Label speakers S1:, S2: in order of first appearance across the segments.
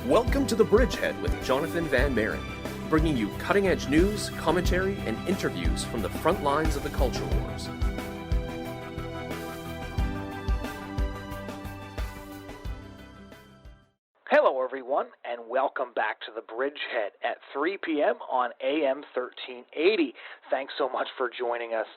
S1: Welcome to the Bridgehead with Jonathon Van Maren, bringing you cutting-edge news, commentary, and interviews from the front lines of the culture wars.
S2: Hello, everyone, and welcome back to the Bridgehead at 3 p.m. on AM 1380. Thanks so much for joining us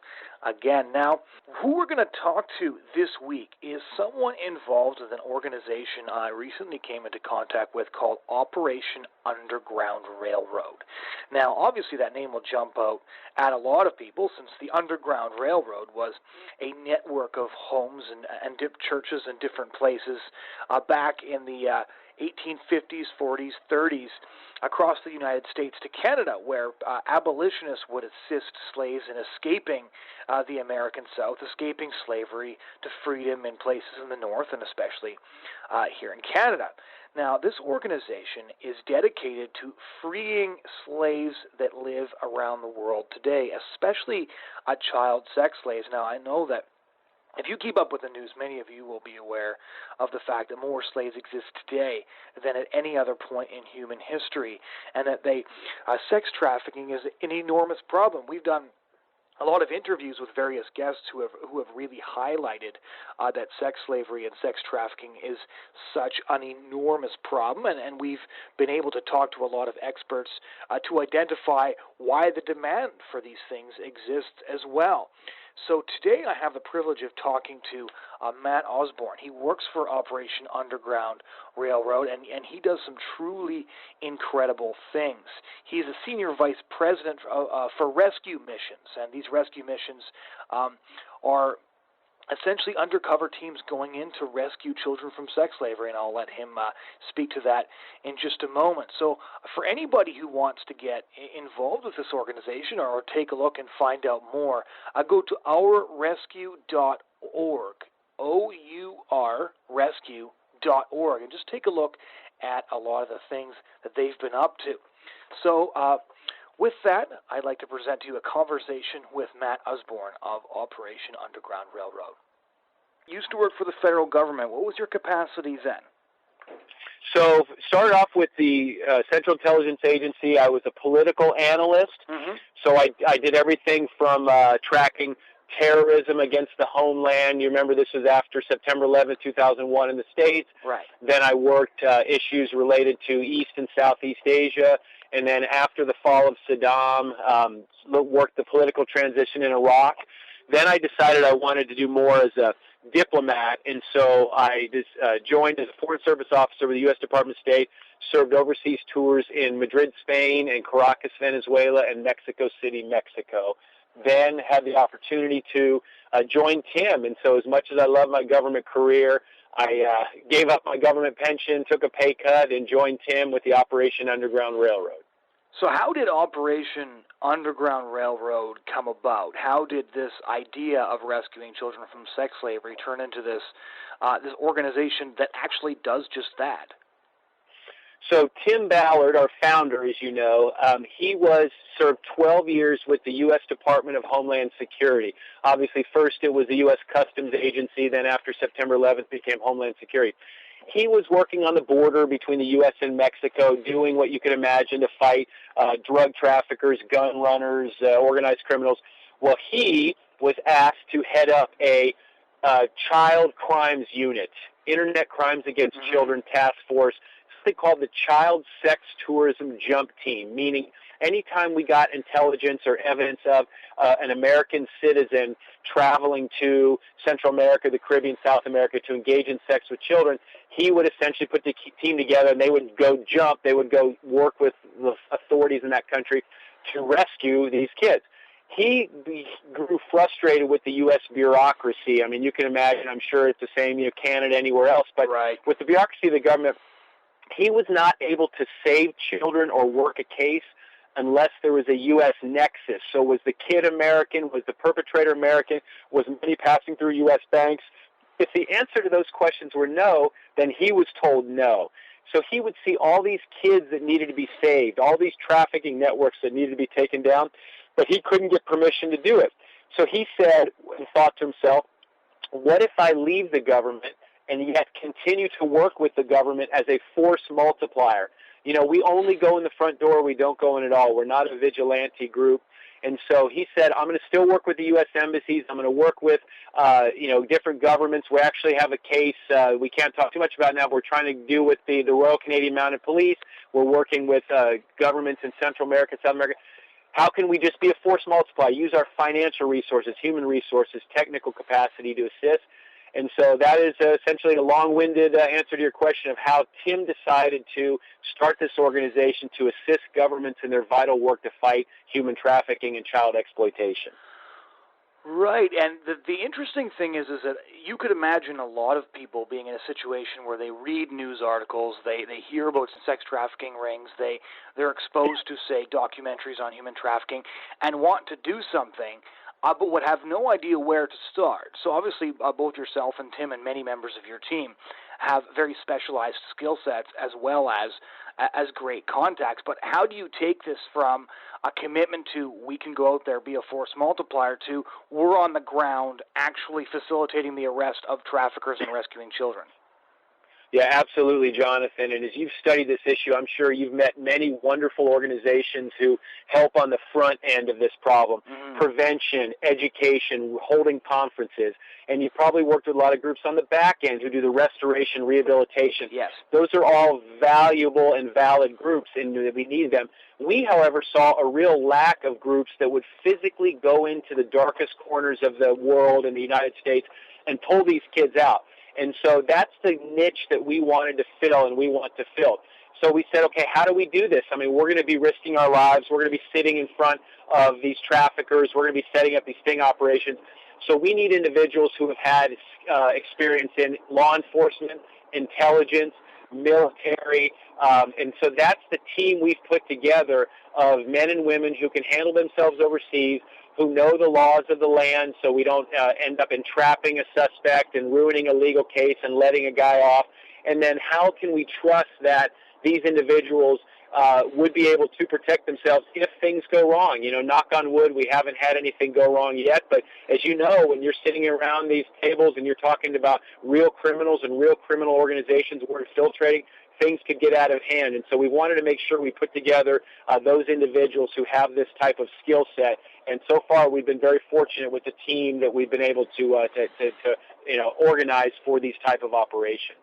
S2: again. Now, who we're going to talk to this week is someone involved with an organization I recently came into contact with called Operation Underground Railroad. Now, obviously, that name will jump out at a lot of people since the Underground Railroad was a network of homes and churches in different places back in the 1850s, 40s, 30s across the United States to Canada, where abolitionists would assist slaves in escaping the American South, escaping slavery to freedom in places in the North and especially here in Canada. Now, this organization is dedicated to freeing slaves that live around the world today, especially child sex slaves. Now, I know that if you keep up with the news, many of you will be aware of the fact that more slaves exist today than at any other point in human history, and that sex trafficking is an enormous problem. We've done a lot of interviews with various guests who have really highlighted that sex slavery and sex trafficking is such an enormous problem, and we've been able to talk to a lot of experts to identify why the demand for these things exists as well. So today I have the privilege of talking to Matt Osborne. He works for Operation Underground Railroad, and he does some truly incredible things. He's a senior vice president for rescue missions, and these rescue missions are essentially undercover teams going in to rescue children from sex slavery, and I'll let him speak to that in just a moment. So for anybody who wants to get involved with this organization or take a look and find out more, go to ourrescue.org, OURrescue.org, and just take a look at a lot of the things that they've been up to. So with that, I'd like to present to you a conversation with Matt Osborne of Operation Underground Railroad. You used to work for the federal government. What was your capacity then?
S3: So, started off with the Central Intelligence Agency. I was a political analyst. Mm-hmm. So I did everything from tracking terrorism against the homeland. You remember this was after September 11th, 2001 in the States.
S2: Right.
S3: Then I worked issues related to East and Southeast Asia. And then after the fall of Saddam, worked the political transition in Iraq. Then I decided I wanted to do more as a diplomat, and so I joined as a Foreign Service officer with the U.S. Department of State, served overseas tours in Madrid, Spain, and Caracas, Venezuela, and Mexico City, Mexico. Then had the opportunity to join TIM, and so as much as I love my government career, I gave up my government pension, took a pay cut, and joined TIM with the Operation Underground Railroad.
S2: So how did Operation Underground Railroad come about? How did this idea of rescuing children from sex slavery turn into this organization that actually does just that?
S3: So Tim Ballard, our founder, as you know, he served 12 years with the U.S. Department of Homeland Security. Obviously, first it was the U.S. Customs Agency, then after September 11th became Homeland Security. He was working on the border between the U.S. and Mexico, doing what you could imagine to fight drug traffickers, gun runners, organized criminals. Well, he was asked to head up a child crimes unit, Internet Crimes Against Children Task Force, something called the Child Sex Tourism Jump Team, meaning anytime we got intelligence or evidence of an American citizen traveling to Central America, the Caribbean, South America to engage in sex with children, he would essentially put the team together and they would go jump, they would go work with the authorities in that country to rescue these kids. He grew frustrated with the U.S. bureaucracy. I mean, you can imagine, I'm sure it's the same, Canada, anywhere else, but
S2: right.
S3: With the bureaucracy of the government, he was not able to save children or work a case unless there was a U.S. nexus. So was the kid American? Was the perpetrator American? Was money passing through U.S. banks? If the answer to those questions were no, then he was told no. So he would see all these kids that needed to be saved, all these trafficking networks that needed to be taken down, but he couldn't get permission to do it. So he said and thought to himself, what if I leave the government and yet continue to work with the government as a force multiplier. You know, we only go in the front door. We don't go in at all. We're not a vigilante group. And so he said, I'm going to still work with the U.S. embassies. I'm going to work with, different governments. We actually have a case we can't talk too much about now. We're trying to deal with the Royal Canadian Mounted Police. We're working with governments in Central America, South America. How can we just be a force multiplier, use our financial resources, human resources, technical capacity to assist? And so that is essentially a long-winded answer to your question of how Tim decided to start this organization to assist governments in their vital work to fight human trafficking and child exploitation.
S2: Right, and the interesting thing is that you could imagine a lot of people being in a situation where they read news articles, they hear about sex trafficking rings, they're exposed to, say, documentaries on human trafficking, and want to do something, but would have no idea where to start. So obviously, both yourself and Tim and many members of your team have very specialized skill sets as well as great contacts. But how do you take this from a commitment to we can go out there, be a force multiplier, to we're on the ground actually facilitating the arrest of traffickers and rescuing children?
S3: Yeah, absolutely, Jonathan. And as you've studied this issue, I'm sure you've met many wonderful organizations who help on the front end of this problem. Prevention, education, holding conferences. And you've probably worked with a lot of groups on the back end who do the restoration, rehabilitation.
S2: Yes.
S3: Those are all valuable and valid groups, and we need them. We, however, saw a real lack of groups that would physically go into the darkest corners of the world in the United States and pull these kids out. And so that's the niche that we wanted to fill and we want to fill. So we said, okay, how do we do this? I mean, we're going to be risking our lives. We're going to be sitting in front of these traffickers. We're going to be setting up these sting operations. So we need individuals who have had experience in law enforcement, intelligence, military, and so that's the team we've put together of men and women who can handle themselves overseas, who know the laws of the land so we don't end up entrapping a suspect and ruining a legal case and letting a guy off. And then how can we trust that these individuals would be able to protect themselves if things go wrong? You know, knock on wood, we haven't had anything go wrong yet, but as you know, when you're sitting around these tables and you're talking about real criminals and real criminal organizations we're infiltrating, things could get out of hand. And so we wanted to make sure we put together those individuals who have this type of skill set. And so far, we've been very fortunate with the team that we've been able to organize for these type of operations.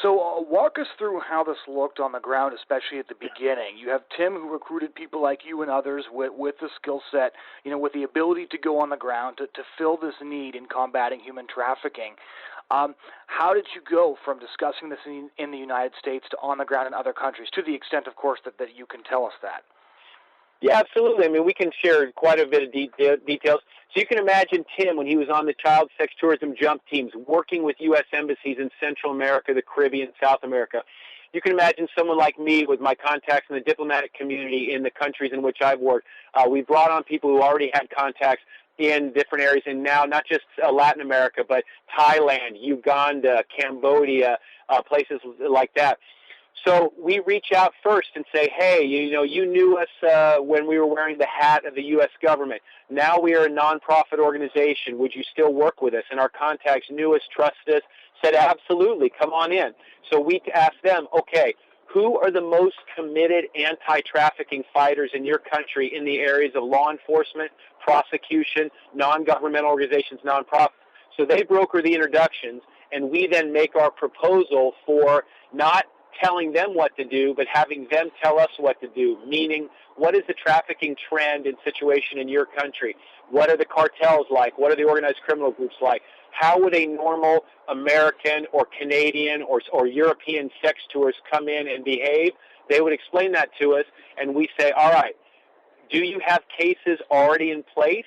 S2: So walk us through how this looked on the ground, especially at the beginning. You have Tim, who recruited people like you and others with the skill set, with the ability to go on the ground to fill this need in combating human trafficking. How did you go from discussing this in the United States to on the ground in other countries, to the extent, of course, that you can tell us that?
S3: Yeah, absolutely. I mean, we can share quite a bit of details. So you can imagine Tim, when he was on the child sex tourism jump teams, working with U.S. embassies in Central America, the Caribbean, South America. You can imagine someone like me with my contacts in the diplomatic community in the countries in which I've worked. We brought on people who already had contacts in different areas, and now not just Latin America, but Thailand, Uganda, Cambodia, places like that. So we reach out first and say, hey, you knew us when we were wearing the hat of the U.S. government. Now we are a nonprofit organization. Would you still work with us? And our contacts knew us, trusted us, said, absolutely, come on in. So we asked them, okay, who are the most committed anti-trafficking fighters in your country in the areas of law enforcement, prosecution, non-governmental organizations, nonprofits? So they broker the introductions, and we then make our proposal for not telling them what to do, but having them tell us what to do, meaning what is the trafficking trend and situation in your country? What are the cartels like? What are the organized criminal groups like? How would a normal American or Canadian or European sex tourist come in and behave? They would explain that to us, and we say, all right, do you have cases already in place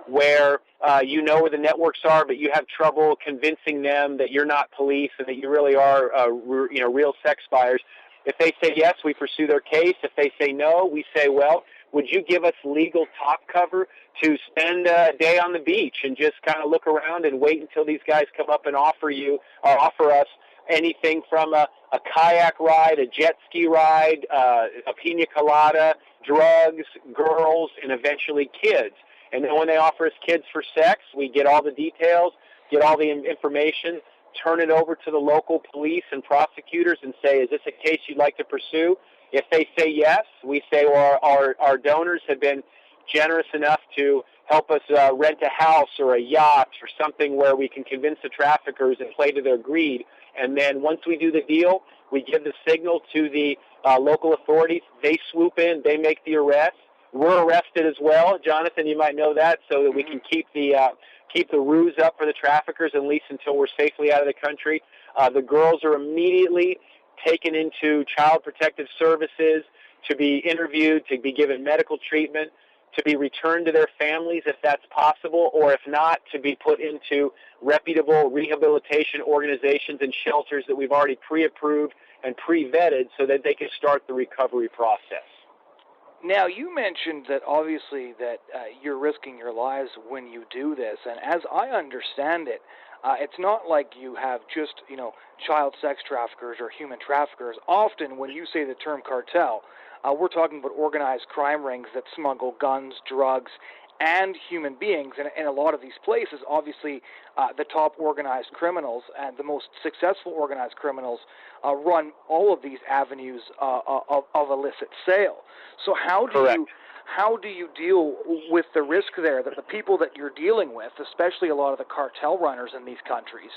S3: where you know where the networks are, but you have trouble convincing them that you're not police and that you really are, real sex buyers? If they say yes, we pursue their case. If they say no, we say, well, would you give us legal top cover to spend a day on the beach and just kind of look around and wait until these guys come up and offer us anything from a kayak ride, a jet ski ride, a pina colada, drugs, girls, and eventually kids. And then when they offer us kids for sex, we get all the details, get all the information, turn it over to the local police and prosecutors and say, is this a case you'd like to pursue? If they say yes, we say, well, our donors have been generous enough to help us rent a house or a yacht or something where we can convince the traffickers and play to their greed. And then once we do the deal, we give the signal to the local authorities. They swoop in, they make the arrest. We're arrested as well, Jonathan. You might know that, so that we can keep the ruse up for the traffickers, at least until we're safely out of the country. The girls are immediately taken into Child Protective Services to be interviewed, to be given medical treatment, to be returned to their families if that's possible, or if not, to be put into reputable rehabilitation organizations and shelters that we've already pre-approved and pre-vetted so that they can start the recovery process.
S2: Now, you mentioned that obviously that you're risking your lives when you do this, and as I understand it, it's not like you have just, child sex traffickers or human traffickers. Often when you say the term cartel, we're talking about organized crime rings that smuggle guns, drugs, and human beings. And in a lot of these places, obviously, the top organized criminals and the most successful organized criminals run all of these avenues of illicit sale. So how do you deal with the risk there that the people that you're dealing with, especially a lot of the cartel runners in these countries,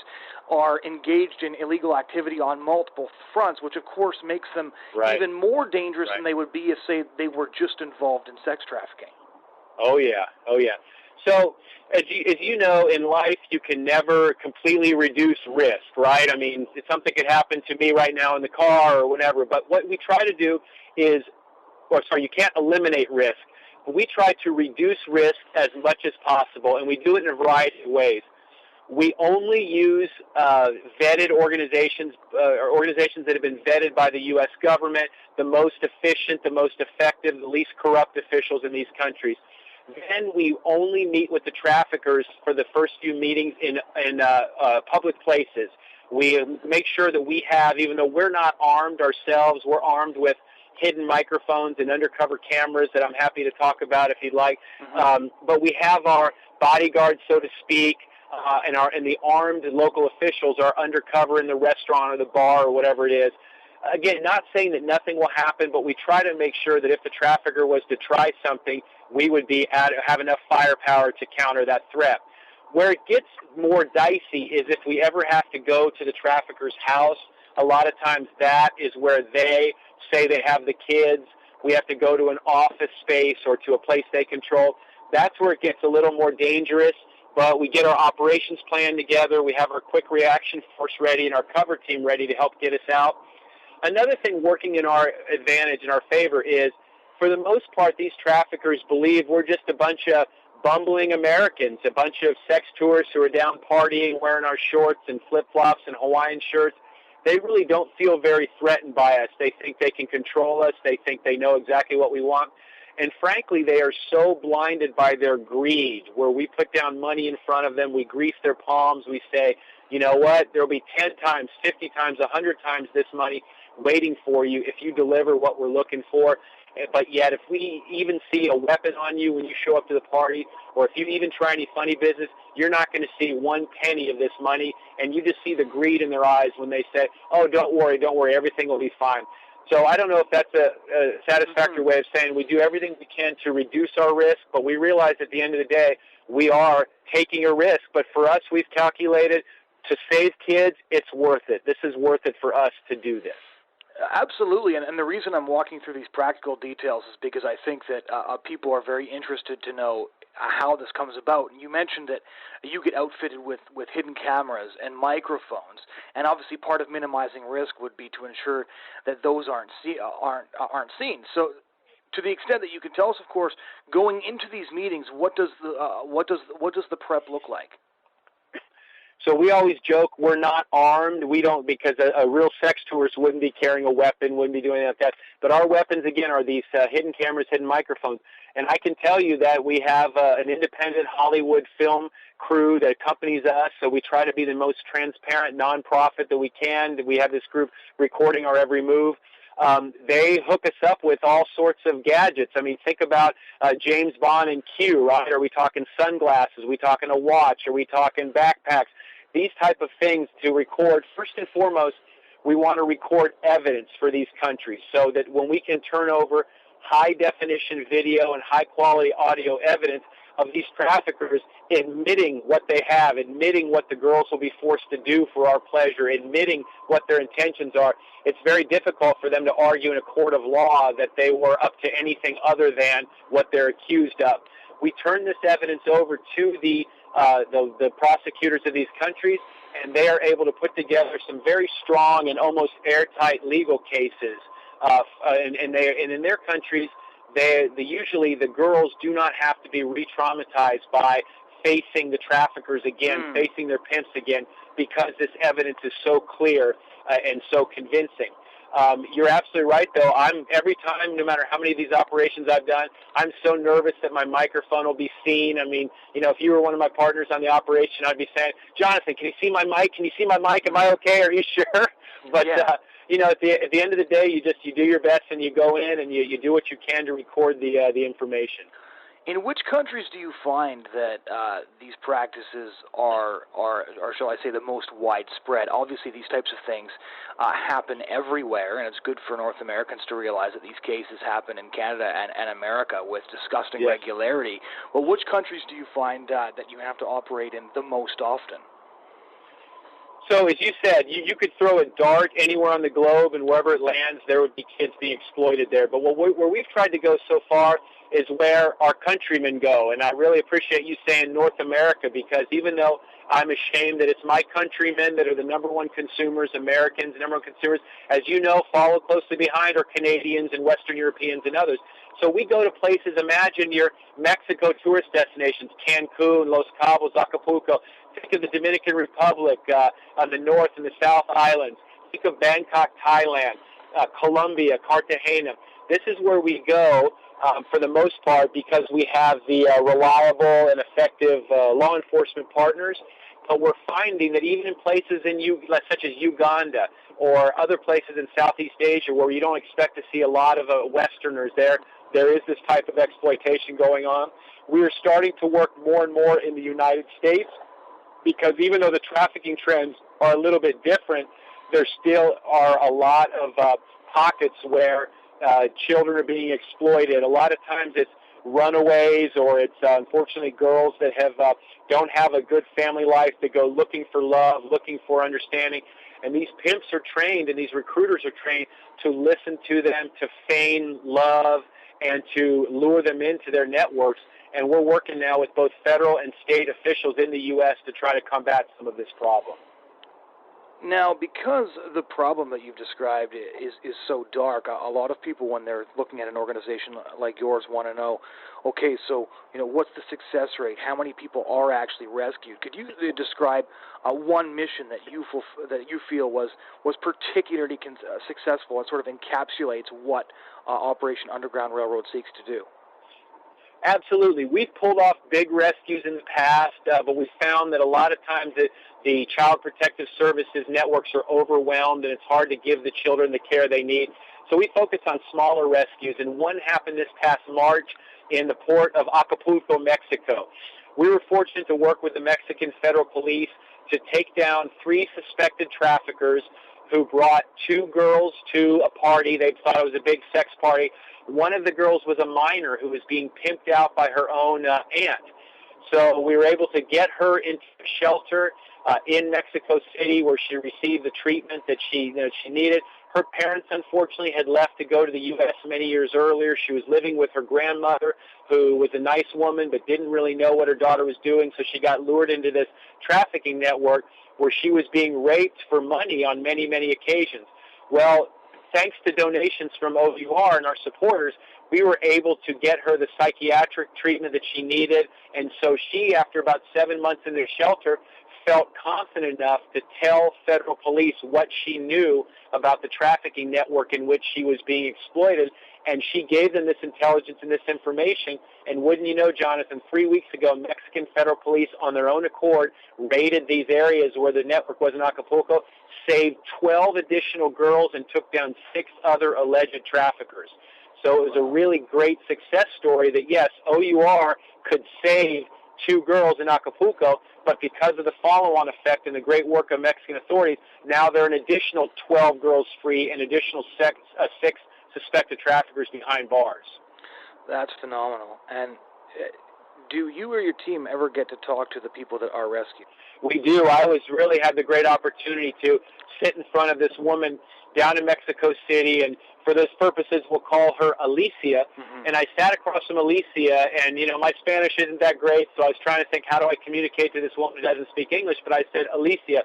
S2: are engaged in illegal activity on multiple fronts, which of course makes them even more dangerous than they would be if, say, they were just involved in sex trafficking?
S3: Oh yeah. So as you know, in life you can never completely reduce risk, right? I mean, something could happen to me right now in the car or whatever, but what we try to do is, you can't eliminate risk, but we try to reduce risk as much as possible, and we do it in a variety of ways. We only use vetted organizations, or organizations that have been vetted by the U.S. government, the most efficient, the most effective, the least corrupt officials in these countries. Then we only meet with the traffickers for the first few meetings in public places. We make sure that we have, even though we're not armed ourselves, we're armed with hidden microphones and undercover cameras that I'm happy to talk about if you'd like. But we have our bodyguards, so to speak, and the armed local officials are undercover in the restaurant or the bar or whatever it is. Again, not saying that nothing will happen, but we try to make sure that if the trafficker was to try something, we would have enough firepower to counter that threat. Where it gets more dicey is if we ever have to go to the trafficker's house. A lot of times that is where they say they have the kids. We have to go to an office space or to a place they control. That's where it gets a little more dangerous, but we get our operations plan together. We have our quick reaction force ready and our cover team ready to help get us out. Another thing working in our advantage, in our favor, is for the most part, these traffickers believe we're just a bunch of bumbling Americans, a bunch of sex tourists who are down partying, wearing our shorts and flip-flops and Hawaiian shirts. They really don't feel very threatened by us. They think they can control us. They think they know exactly what we want. And frankly, they are so blinded by their greed, where we put down money in front of them, we grease their palms, we say, you know what, there will be 10 times, 50 times, 100 times this money waiting for you if you deliver what we're looking for. But yet, if we even see a weapon on you when you show up to the party, or if you even try any funny business, you're not going to see one penny of this money, and you just see the greed in their eyes when they say, oh, don't worry, everything will be fine. So I don't know if that's a satisfactory way of saying we do everything we can to reduce our risk, but we realize at the end of the day we are taking a risk. But for us, we've calculated to save kids, it's worth it. This is worth it for us to do this.
S2: Absolutely, and the reason I'm walking through these practical details is because I think that people are very interested to know how this comes about. And you mentioned that you get outfitted with hidden cameras and microphones, and obviously part of minimizing risk would be to ensure that those aren't seen. So, to the extent that you can tell us, of course, going into these meetings, what does the prep look like?
S3: So we always joke we're not armed. We don't, because a real sex tourist wouldn't be carrying a weapon, wouldn't be doing anything like that. But our weapons, again, are these hidden cameras, hidden microphones. And I can tell you that we have an independent Hollywood film crew that accompanies us, so we try to be the most transparent nonprofit that we can. We have this group recording our every move. They hook us up with all sorts of gadgets. I mean, think about James Bond and Q, right? Are we talking sunglasses? Are we talking a watch? Are we talking backpacks? these type of things to record. First and foremost, we want to record evidence for these countries so that when we can turn over high-definition video and high-quality audio evidence of these traffickers admitting what they have, admitting what the girls will be forced to do for our pleasure, admitting what their intentions are, it's very difficult for them to argue in a court of law that they were up to anything other than what they're accused of. We turn this evidence over to the prosecutors of these countries, and they are able to put together some very strong and almost airtight legal cases. And in their countries, usually the girls do not have to be re-traumatized by facing the traffickers again, facing their pimps again, because this evidence is so clear and so convincing. You're absolutely right, though. Every time, no matter how many of these operations I've done, I'm so nervous that my microphone will be seen. I mean, if you were one of my partners on the operation, I'd be saying, Jonathan, can you see my mic? Can you see my mic? Am I okay? Are you sure? But, at the end of the day, you do your best and you go in and you do what you can to record the information.
S2: In which countries do you find that these practices are, shall I say, the most widespread? Obviously, these types of things happen everywhere, and it's good for North Americans to realize that these cases happen in Canada and America with disgusting regularity. But which countries do you find that you have to operate in the most often?
S3: So, as you said, you could throw a dart anywhere on the globe, and wherever it lands, there would be kids being exploited there. But where we've tried to go so far is where our countrymen go. And I really appreciate you saying North America, because even though I'm ashamed that it's my countrymen that are the number one consumers, Americans, number one consumers, as you know, follow closely behind are Canadians and Western Europeans and others. So we go to places, imagine your Mexico tourist destinations, Cancun, Los Cabos, Acapulco. Think of the Dominican Republic on the North and the South Islands. Think of Bangkok, Thailand, Colombia, Cartagena. This is where we go for the most part because we have the reliable and effective law enforcement partners. But we're finding that even in places such as Uganda or other places in Southeast Asia where you don't expect to see a lot of Westerners there is this type of exploitation going on. We are starting to work more and more in the United States because even though the trafficking trends are a little bit different, there still are a lot of pockets where children are being exploited. A lot of times it's runaways or it's unfortunately girls that don't have a good family life that go looking for love, looking for understanding. And these pimps are trained and these recruiters are trained to listen to them, to feign love, and to lure them into their networks. And we're working now with both federal and state officials in the U.S. to try to combat some of this problem.
S2: Now, because the problem that you've described is so dark, a lot of people, when they're looking at an organization like yours, want to know, okay, so, what's the success rate? How many people are actually rescued? Could you describe one mission that you feel was particularly successful and sort of encapsulates what Operation Underground Railroad seeks to do?
S3: Absolutely. We've pulled off big rescues in the past, but we found that a lot of times the Child Protective Services networks are overwhelmed and it's hard to give the children the care they need. So we focus on smaller rescues, and one happened this past March in the port of Acapulco, Mexico. We were fortunate to work with the Mexican Federal Police to take down 3 suspected traffickers who brought 2 girls to a party. They thought it was a big sex party. One of the girls was a minor who was being pimped out by her own aunt. So we were able to get her into a shelter in Mexico City where she received the treatment that she needed. Her parents, unfortunately, had left to go to the U.S. many years earlier. She was living with her grandmother, who was a nice woman but didn't really know what her daughter was doing, so she got lured into this trafficking network where she was being raped for money on many, many occasions. Well, thanks to donations from OUR and our supporters, we were able to get her the psychiatric treatment that she needed. And so she, after about 7 months in the shelter, felt confident enough to tell federal police what she knew about the trafficking network in which she was being exploited. And she gave them this intelligence and this information. And wouldn't you know, Jonathan, 3 weeks ago, Mexican federal police, on their own accord, raided these areas where the network was in Acapulco, saved 12 additional girls, and took down 6 other alleged traffickers. So it was a really great success story that, yes, OUR could save 2 girls in Acapulco, but because of the follow-on effect and the great work of Mexican authorities, now there are an additional 12 girls free and additional 6 suspected traffickers behind bars.
S2: That's phenomenal. And do you or your team ever get to talk to the people that are rescued?
S3: We do. I really had the great opportunity to sit in front of this woman down in Mexico City, and for those purposes, we'll call her Alicia. Mm-hmm. And I sat across from Alicia, and, my Spanish isn't that great, so I was trying to think, how do I communicate to this woman who doesn't speak English? But I said, Alicia,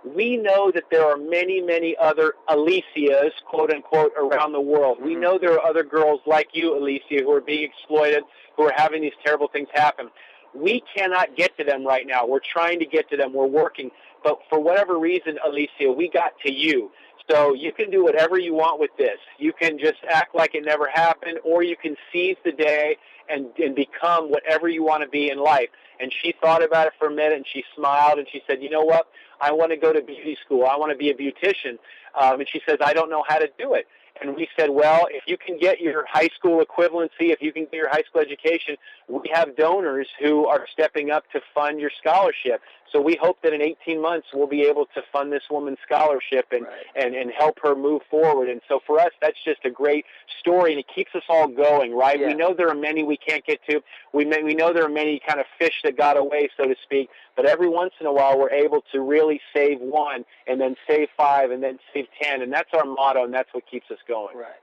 S3: we know that there are many, many other Alicias, quote unquote, around the world. Mm-hmm. We know there are other girls like you, Alicia, who are being exploited, who are having these terrible things happen. We cannot get to them right now. We're trying to get to them. We're working. But for whatever reason, Alicia, we got to you. So you can do whatever you want with this. You can just act like it never happened, or you can seize the day and become whatever you want to be in life. And she thought about it for a minute, and she smiled, and she said, you know what? I want to go to beauty school. I want to be a beautician. And she says, I don't know how to do it. And we said, well, if you can get your high school equivalency, if you can get your high school education, we have donors who are stepping up to fund your scholarship. So we hope that in 18 months we'll be able to fund this woman's scholarship and, right. and help her move forward. And so for us, that's just a great story, and it keeps us all going, right? Yeah. We know there are many we can't get to. We know there are many kind of fish that got away, so to speak. But every once in a while, we're able to really save one, and then save 5, and then save 10. And that's our motto, and that's what keeps us going.
S2: Right.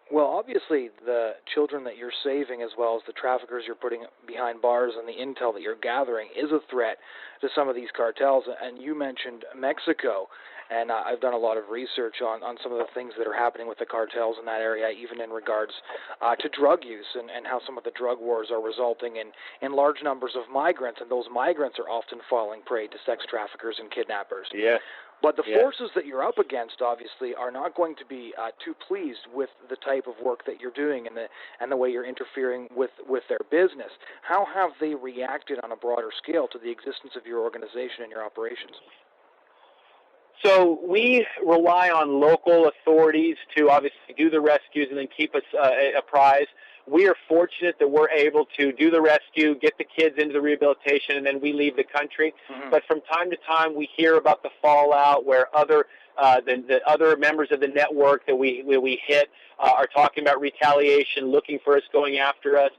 S2: Well, obviously, the children that you're saving, as well as the traffickers you're putting behind bars, and the intel that you're gathering is a threat to some of these cartels. And you mentioned Mexico, and I've done a lot of research on some of the things that are happening with the cartels in that area, even in regards to drug use and how some of the drug wars are resulting in large numbers of migrants, and those migrants are often falling prey to sex traffickers and kidnappers.
S3: Yeah.
S2: But the forces that you're up against, obviously, are not going to be too pleased with the type of work that you're doing and the way you're interfering with their business. How have they reacted on a broader scale to the existence of your organization and your operations?
S3: So we rely on local authorities to obviously do the rescues and then keep us apprised. We are fortunate that we're able to do the rescue, get the kids into the rehabilitation, and then we leave the country. Mm-hmm. But from time to time, we hear about the fallout where the other members of the network that we hit are talking about retaliation, looking for us, going after us.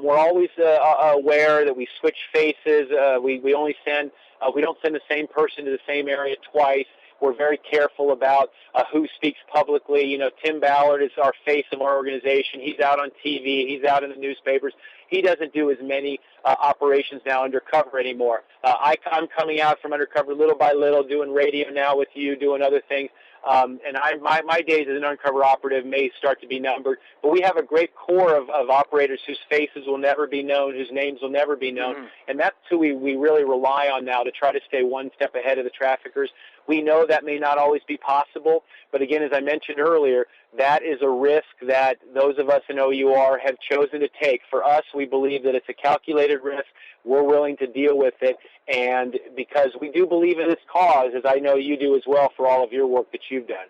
S3: We're always aware that we switch faces. We only send we don't send the same person to the same area twice. We're very careful about who speaks publicly. Tim Ballard is our face of our organization. He's out on TV. He's out in the newspapers. He doesn't do as many operations now undercover anymore. I'm coming out from undercover little by little, doing radio now with you, doing other things. And my days as an undercover operative may start to be numbered, but we have a great core of operators whose faces will never be known, whose names will never be known, and that's who we really rely on now to try to stay one step ahead of the traffickers. We know that may not always be possible, but again, as I mentioned earlier, that is a risk that those of us in OUR have chosen to take. For us, we believe that it's a calculated risk. We're willing to deal with it, and because we do believe in this cause, as I know you do as well for all of your work that you've done.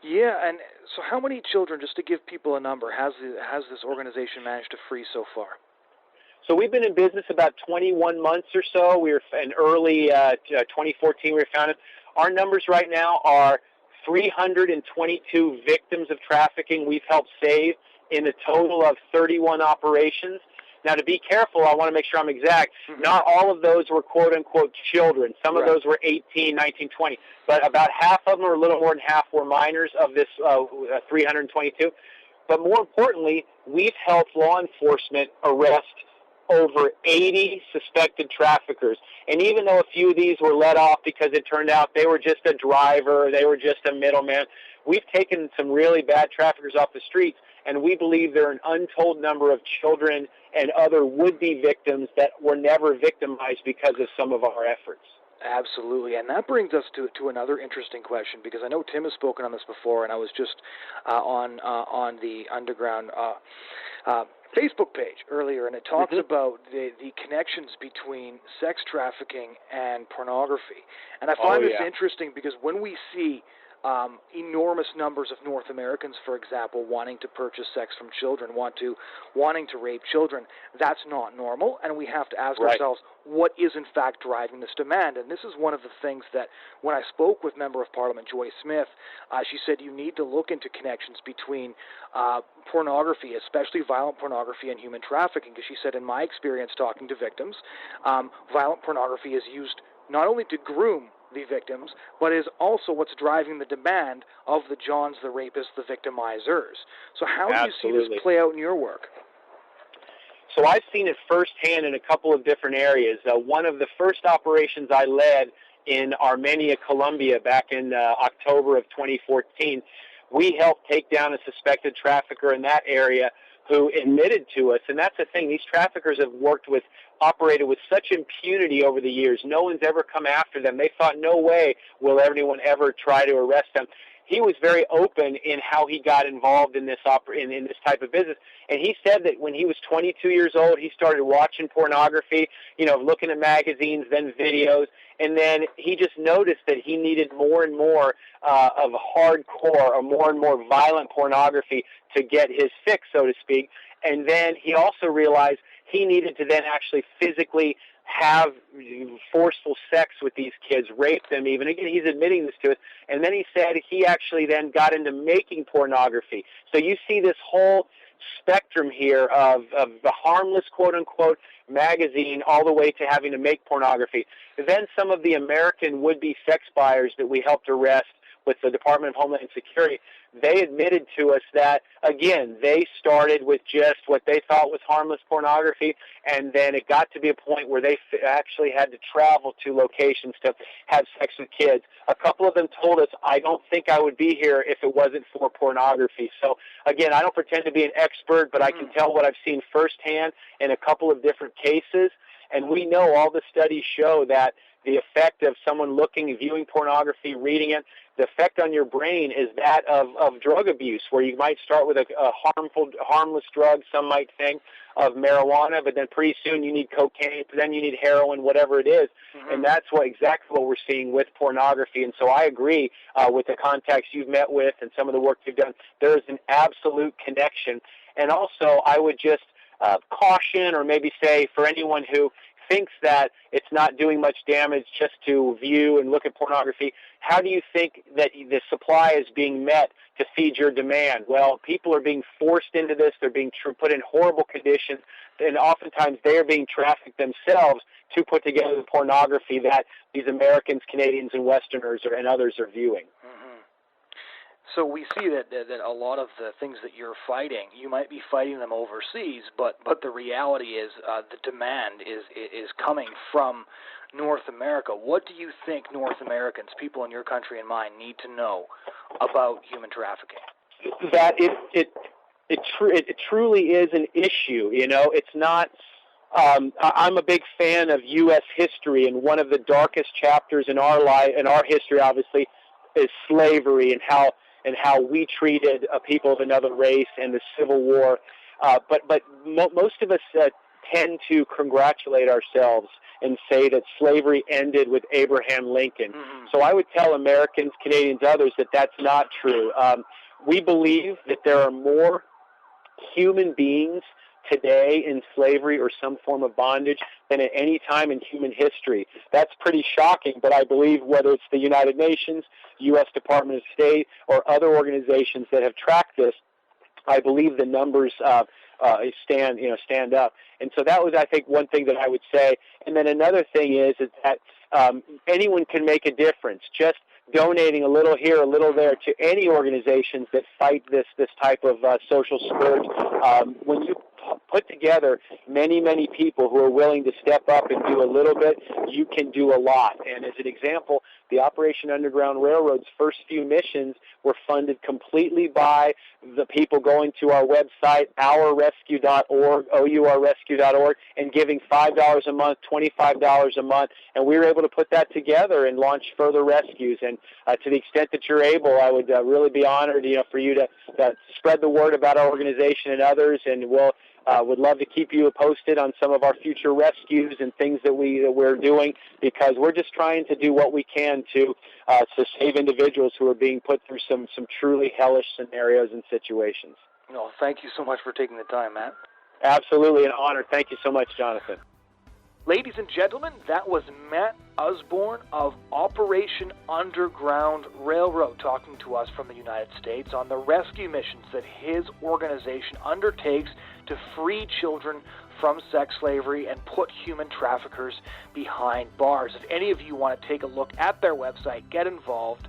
S2: Yeah, and so how many children, just to give people a number, has this organization managed to free so far?
S3: So we've been in business about 21 months or so. We were in early 2014 we were founded. Our numbers right now are 322 victims of trafficking we've helped save in a total of 31 operations. Now, to be careful, I want to make sure I'm exact. Mm-hmm. Not all of those were quote-unquote children. Some of those were 18, 19, 20. But about half of them, or a little more than half, were minors of this 322. But more importantly, we've helped law enforcement arrest over 80 suspected traffickers. And even though a few of these were let off because it turned out they were just a driver, they were just a middleman, we've taken some really bad traffickers off the streets, and we believe there are an untold number of children and other would-be victims that were never victimized because of some of our efforts.
S2: Absolutely, and that brings us to another interesting question, because I know Tim has spoken on this before, and I was just on the Underground Facebook page earlier, and it talks about the connections between sex trafficking and pornography. And I find this interesting because when we see enormous numbers of North Americans, for example, wanting to purchase sex from children, wanting to rape children. That's not normal, and we have to ask ourselves, what is in fact driving this demand? And this is one of the things that when I spoke with Member of Parliament Joy Smith, she said you need to look into connections between pornography, especially violent pornography, and human trafficking, because she said, in my experience talking to victims, violent pornography is used not only to groom the victims, but is also what's driving the demand of the Johns, the rapists, the victimizers. So how do you see this play out in your work?
S3: So I've seen it firsthand in a couple of different areas. One of the first operations I led in Armenia, Colombia, back in October of 2014, we helped take down a suspected trafficker in that area who admitted to us, and that's the thing, these traffickers have operated with such impunity over the years. No one's ever come after them. They thought, no way will anyone ever try to arrest them. He was very open in how he got involved in this in this type of business, and he said that when he was 22 years old, he started watching pornography, looking at magazines, then videos, and then he just noticed that he needed more and more of hardcore or more and more violent pornography to get his fix, so to speak. And then he also realized he needed to then actually physically have forceful sex with these kids, rape them even. Again, he's admitting this to us. And then he said he actually then got into making pornography. So you see this whole spectrum here of the harmless, quote-unquote, magazine all the way to having to make pornography. Then some of the American would-be sex buyers that we helped arrest with the Department of Homeland Security, they admitted to us that, again, they started with just what they thought was harmless pornography, and then it got to be a point where they actually had to travel to locations to have sex with kids. A couple of them told us, I don't think I would be here if it wasn't for pornography. So, again, I don't pretend to be an expert, but I can tell what I've seen firsthand in a couple of different cases, and we know all the studies show that the effect of someone viewing pornography, reading it, the effect on your brain is that of drug abuse, where you might start with a harmless drug, some might think, of marijuana, but then pretty soon you need cocaine, then you need heroin, whatever it is. And that's exactly what we're seeing with pornography. And so I agree with the contacts you've met with and some of the work you've done. There is an absolute connection. And also I would just caution, or maybe say, for anyone who thinks that it's not doing much damage just to view and look at pornography, how do you think that the supply is being met to feed your demand? Well, people are being forced into this. They're being put in horrible conditions, and oftentimes they are being trafficked themselves to put together the pornography that these Americans, Canadians, and Westerners and others are viewing.
S2: So we see that a lot of the things that you're fighting, you might be fighting them overseas, but the reality is the demand is coming from North America. What do you think North Americans, people in your country and mine, need to know about human trafficking?
S3: That it truly is an issue. It's not. I'm a big fan of U.S. history, and one of the darkest chapters in our history, obviously, is slavery and how we treated people of another race and the Civil War. But most of us tend to congratulate ourselves and say that slavery ended with Abraham Lincoln. So I would tell Americans, Canadians, others that that's not true. We believe that there are more human beings today in slavery or some form of bondage than at any time in human history. That's pretty shocking, but I believe whether it's the United Nations, U.S. Department of State, or other organizations that have tracked this, I believe the numbers stand up. And so that was, I think, one thing that I would say. And then another thing is that anyone can make a difference. Just donating a little here, a little there to any organizations that fight this type of social scourge. When you put together many, many people who are willing to step up and do a little bit, you can do a lot. And as an example, the Operation Underground Railroad's first few missions were funded completely by the people going to our website, ourrescue.org, OURrescue.org, and giving $5 a month, $25 a month. And we were able to put that together and launch further rescues. And to the extent that you're able, I would really be honored, for you to spread the word about our organization and others. And we'll Would love to keep you posted on some of our future rescues and things that we're doing, because we're just trying to do what we can to save individuals who are being put through some truly hellish scenarios and situations.
S2: No, thank you so much for taking the time, Matt.
S3: Absolutely an honor. Thank you so much, Jonathan.
S2: Ladies and gentlemen, that was Matt Osborne of Operation Underground Railroad talking to us from the United States on the rescue missions that his organization undertakes to free children from sex slavery and put human traffickers behind bars. If any of you want to take a look at their website, get involved,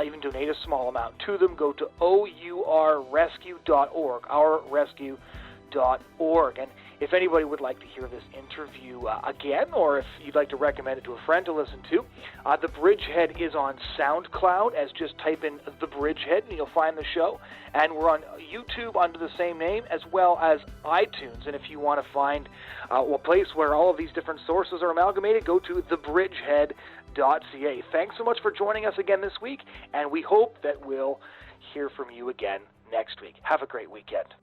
S2: even donate a small amount to them, go to ourrescue.org, ourrescue.org. And if anybody would like to hear this interview again, or if you'd like to recommend it to a friend to listen to, The Bridgehead is on SoundCloud, as just type in The Bridgehead and you'll find the show. And we're on YouTube under the same name, as well as iTunes. And if you want to find a place where all of these different sources are amalgamated, go to thebridgehead.ca. Thanks so much for joining us again this week, and we hope that we'll hear from you again next week. Have a great weekend.